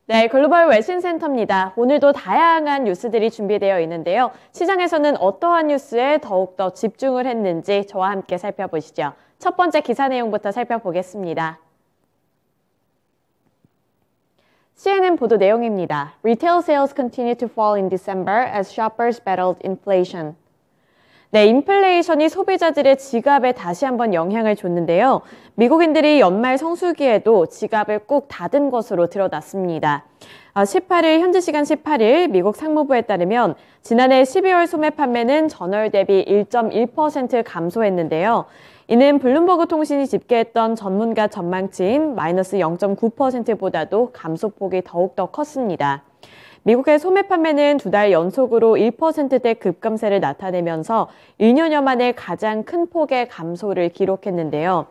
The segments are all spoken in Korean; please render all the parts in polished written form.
네, 글로벌 외신센터입니다. 오늘도 다양한 뉴스들이 준비되어 있는데요. 시장에서는 어떠한 뉴스에 더욱더 집중을 했는지 저와 함께 살펴보시죠. 첫 번째 기사 내용부터 살펴보겠습니다. CNN 보도 내용입니다. Retail sales continue to fall in December as shoppers battled inflation. 네, 인플레이션이 소비자들의 지갑에 다시 한번 영향을 줬는데요. 미국인들이 연말 성수기에도 지갑을 꾹 닫은 것으로 드러났습니다. 18일, 현지 시간 18일 미국 상무부에 따르면 지난해 12월 소매 판매는 전월 대비 1.1% 감소했는데요. 이는 블룸버그 통신이 집계했던 전문가 전망치인 마이너스 0.9%보다도 감소폭이 더욱더 컸습니다. 미국의 소매 판매는 두 달 연속으로 1%대 급감세를 나타내면서 1년여 만에 가장 큰 폭의 감소를 기록했는데요.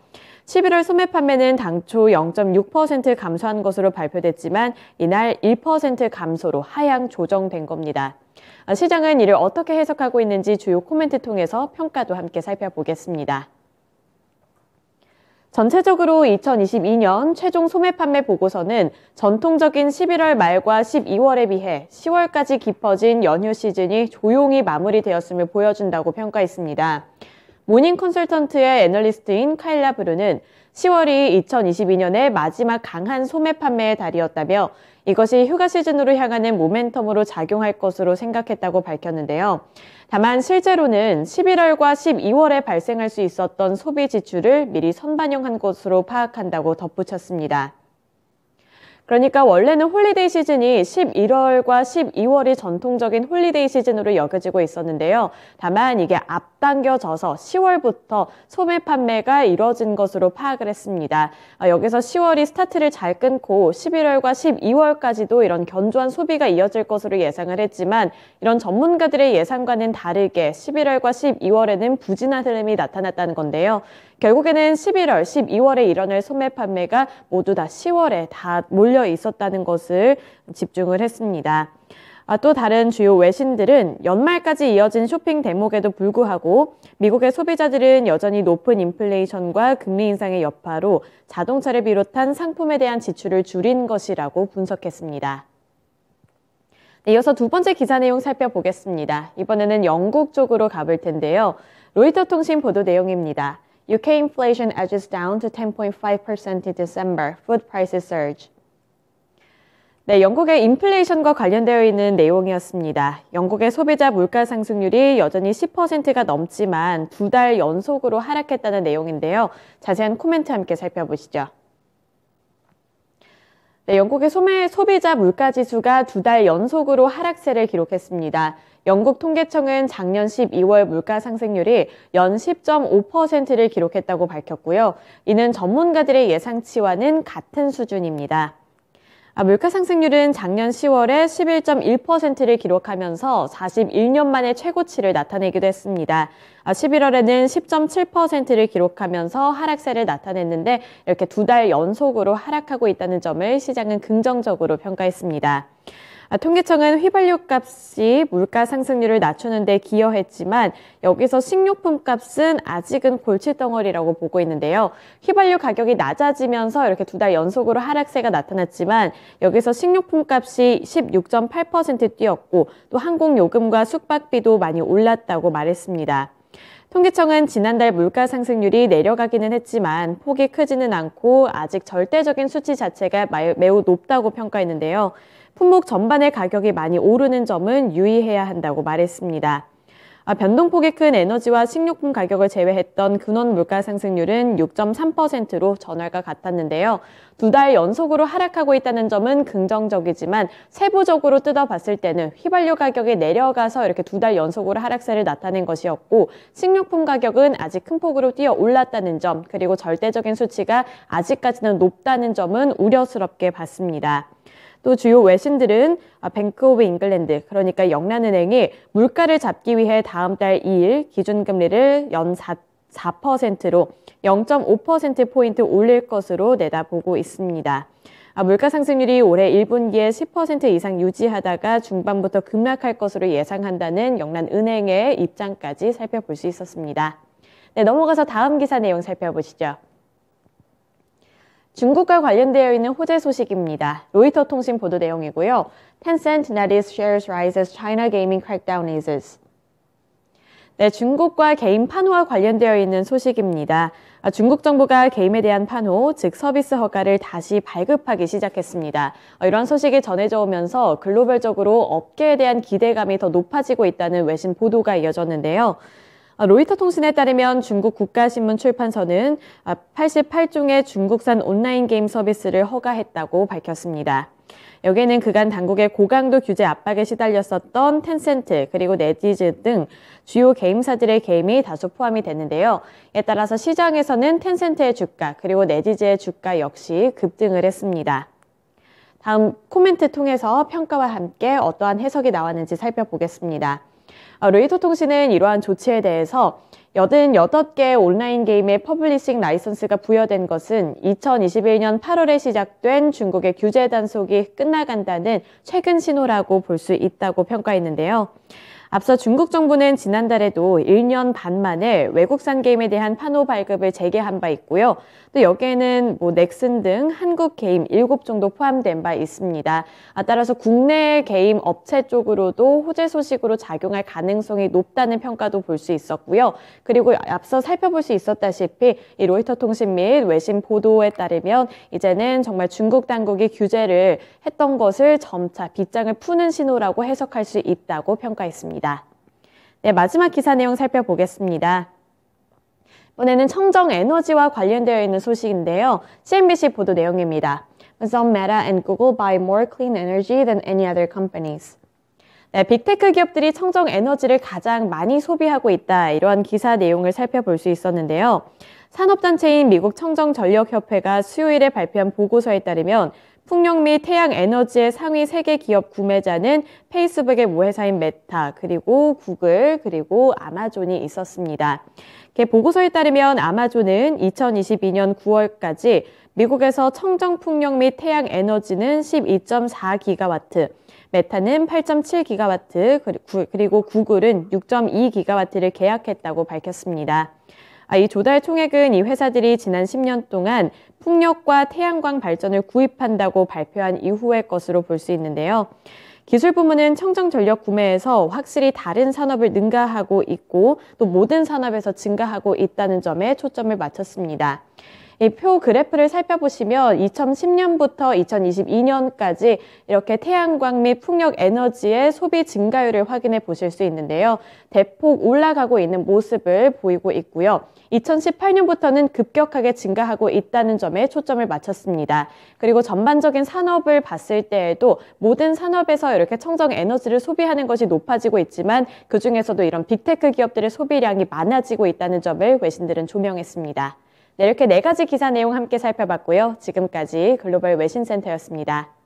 11월 소매 판매는 당초 0.6% 감소한 것으로 발표됐지만 이날 1% 감소로 하향 조정된 겁니다. 시장은 이를 어떻게 해석하고 있는지 주요 코멘트 통해서 평가도 함께 살펴보겠습니다. 전체적으로 2022년 최종 소매 판매 보고서는 전통적인 11월 말과 12월에 비해 10월까지 깊어진 연휴 시즌이 조용히 마무리되었음을 보여준다고 평가했습니다. 모닝 컨설턴트의 애널리스트인 카일라 브루는 10월이 2022년의 마지막 강한 소매 판매의 달이었다며 이것이 휴가 시즌으로 향하는 모멘텀으로 작용할 것으로 생각했다고 밝혔는데요. 다만 실제로는 11월과 12월에 발생할 수 있었던 소비 지출을 미리 선반영한 것으로 파악한다고 덧붙였습니다. 그러니까 원래는 홀리데이 시즌이 11월과 12월이 전통적인 홀리데이 시즌으로 여겨지고 있었는데요. 다만 이게 앞당겨져서 10월부터 소매 판매가 이뤄진 것으로 파악을 했습니다. 여기서 10월이 스타트를 잘 끊고 11월과 12월까지도 이런 견조한 소비가 이어질 것으로 예상을 했지만 이런 전문가들의 예상과는 다르게 11월과 12월에는 부진한 흐름이 나타났다는 건데요. 결국에는 11월, 12월에 일어날 소매 판매가 모두 다 10월에 다 몰려 있었다는 것을 집중을 했습니다. 또 다른 주요 외신들은 연말까지 이어진 쇼핑 대목에도 불구하고 미국의 소비자들은 여전히 높은 인플레이션과 금리 인상의 여파로 자동차를 비롯한 상품에 대한 지출을 줄인 것이라고 분석했습니다. 네, 이어서 두 번째 기사 내용 살펴보겠습니다. 이번에는 영국 쪽으로 가볼 텐데요. 로이터 통신 보도 내용입니다. UK inflation edges down to 10.5% in December. Food prices surge. 네, 영국의 인플레이션과 관련되어 있는 내용이었습니다. 영국의 소비자 물가 상승률이 여전히 10%가 넘지만 두 달 연속으로 하락했다는 내용인데요. 자세한 코멘트 함께 살펴보시죠. 네, 영국의 소비자 물가 지수가 두 달 연속으로 하락세를 기록했습니다. 영국 통계청은 작년 12월 물가 상승률이 연 10.5%를 기록했다고 밝혔고요. 이는 전문가들의 예상치와는 같은 수준입니다. 물가 상승률은 작년 10월에 11.1%를 기록하면서 41년 만에 최고치를 나타내기도 했습니다. 11월에는 10.7%를 기록하면서 하락세를 나타냈는데 이렇게 두 달 연속으로 하락하고 있다는 점을 시장은 긍정적으로 평가했습니다. 통계청은 휘발유 값이 물가 상승률을 낮추는 데 기여했지만 여기서 식료품 값은 아직은 골칫덩어리라고 보고 있는데요. 휘발유 가격이 낮아지면서 이렇게 두 달 연속으로 하락세가 나타났지만 여기서 식료품 값이 16.8% 뛰었고 또 항공요금과 숙박비도 많이 올랐다고 말했습니다. 통계청은 지난달 물가 상승률이 내려가기는 했지만 폭이 크지는 않고 아직 절대적인 수치 자체가 매우 높다고 평가했는데요. 품목 전반의 가격이 많이 오르는 점은 유의해야 한다고 말했습니다. 변동폭이 큰 에너지와 식료품 가격을 제외했던 근원 물가 상승률은 6.3%로 전월과 같았는데요. 두 달 연속으로 하락하고 있다는 점은 긍정적이지만 세부적으로 뜯어봤을 때는 휘발유 가격이 내려가서 이렇게 두 달 연속으로 하락세를 나타낸 것이었고 식료품 가격은 아직 큰 폭으로 뛰어 올랐다는 점 그리고 절대적인 수치가 아직까지는 높다는 점은 우려스럽게 봤습니다. 또 주요 외신들은 뱅크 오브 잉글랜드, 그러니까 영란은행이 물가를 잡기 위해 다음 달 2일 기준금리를 연 4%로 0.5%포인트 올릴 것으로 내다보고 있습니다. 물가 상승률이 올해 1분기에 10% 이상 유지하다가 중반부터 급락할 것으로 예상한다는 영란은행의 입장까지 살펴볼 수 있었습니다. 네, 넘어가서 다음 기사 내용 살펴보시죠. 중국과 관련되어 있는 호재 소식입니다. 로이터 통신 보도 내용이고요. Tencent NetEase shares rise as China gaming crackdown eases. 네, 중국과 게임 판호와 관련되어 있는 소식입니다. 중국 정부가 게임에 대한 판호, 즉 서비스 허가를 다시 발급하기 시작했습니다. 이런 소식이 전해져 오면서 글로벌적으로 업계에 대한 기대감이 더 높아지고 있다는 외신 보도가 이어졌는데요. 로이터 통신에 따르면 중국 국가신문 출판사는 88종의 중국산 온라인 게임 서비스를 허가했다고 밝혔습니다. 여기에는 그간 당국의 고강도 규제 압박에 시달렸었던 텐센트 그리고 네티즈 등 주요 게임사들의 게임이 다소 포함이 됐는데요. 이에 따라서 시장에서는 텐센트의 주가 그리고 네티즈의 주가 역시 급등을 했습니다. 다음 코멘트 통해서 평가와 함께 어떠한 해석이 나왔는지 살펴보겠습니다. 로이터 통신은 이러한 조치에 대해서 88개 온라인 게임의 퍼블리싱 라이선스가 부여된 것은 2021년 8월에 시작된 중국의 규제 단속이 끝나간다는 최근 신호라고 볼 수 있다고 평가했는데요. 앞서 중국 정부는 지난달에도 1년 반 만에 외국산 게임에 대한 판호 발급을 재개한 바 있고요. 또 여기에는 넥슨 등 한국 게임 7종도 포함된 바 있습니다. 따라서 국내 게임 업체 쪽으로도 호재 소식으로 작용할 가능성이 높다는 평가도 볼 수 있었고요. 그리고 앞서 살펴볼 수 있었다시피 이 로이터 통신 및 외신 보도에 따르면 이제는 정말 중국 당국이 규제를 했던 것을 점차 빗장을 푸는 신호라고 해석할 수 있다고 평가했습니다. 네, 마지막 기사 내용 살펴보겠습니다. 이번에는 청정 에너지와 관련되어 있는 소식인데요. CNBC 보도 내용입니다. Amazon, Meta, and Google buy more clean energy than any other companies. 네, 빅테크 기업들이 청정 에너지를 가장 많이 소비하고 있다. 이러한 기사 내용을 살펴볼 수 있었는데요. 산업단체인 미국 청정전력협회가 수요일에 발표한 보고서에 따르면 풍력 및 태양 에너지의 상위 3개 기업 구매자는 페이스북의 모회사인 메타, 그리고 구글, 그리고 아마존이 있었습니다. 보고서에 따르면 아마존은 2022년 9월까지 미국에서 청정 풍력 및 태양 에너지는 12.4기가와트, 메타는 8.7기가와트, 그리고 구글은 6.2기가와트를 계약했다고 밝혔습니다. 이 조달 총액은 이 회사들이 지난 10년 동안 풍력과 태양광 발전을 구입한다고 발표한 이후의 것으로 볼 수 있는데요. 기술 부문은 청정 전력 구매에서 확실히 다른 산업을 능가하고 있고 또 모든 산업에서 증가하고 있다는 점에 초점을 맞췄습니다. 이 표 그래프를 살펴보시면 2010년부터 2022년까지 이렇게 태양광 및 풍력 에너지의 소비 증가율을 확인해 보실 수 있는데요. 대폭 올라가고 있는 모습을 보이고 있고요. 2018년부터는 급격하게 증가하고 있다는 점에 초점을 맞췄습니다. 그리고 전반적인 산업을 봤을 때에도 모든 산업에서 이렇게 청정 에너지를 소비하는 것이 높아지고 있지만 그중에서도 이런 빅테크 기업들의 소비량이 많아지고 있다는 점을 외신들은 조명했습니다. 네, 이렇게 4가지 기사 내용 함께 살펴봤고요. 지금까지 글로벌 외신센터였습니다.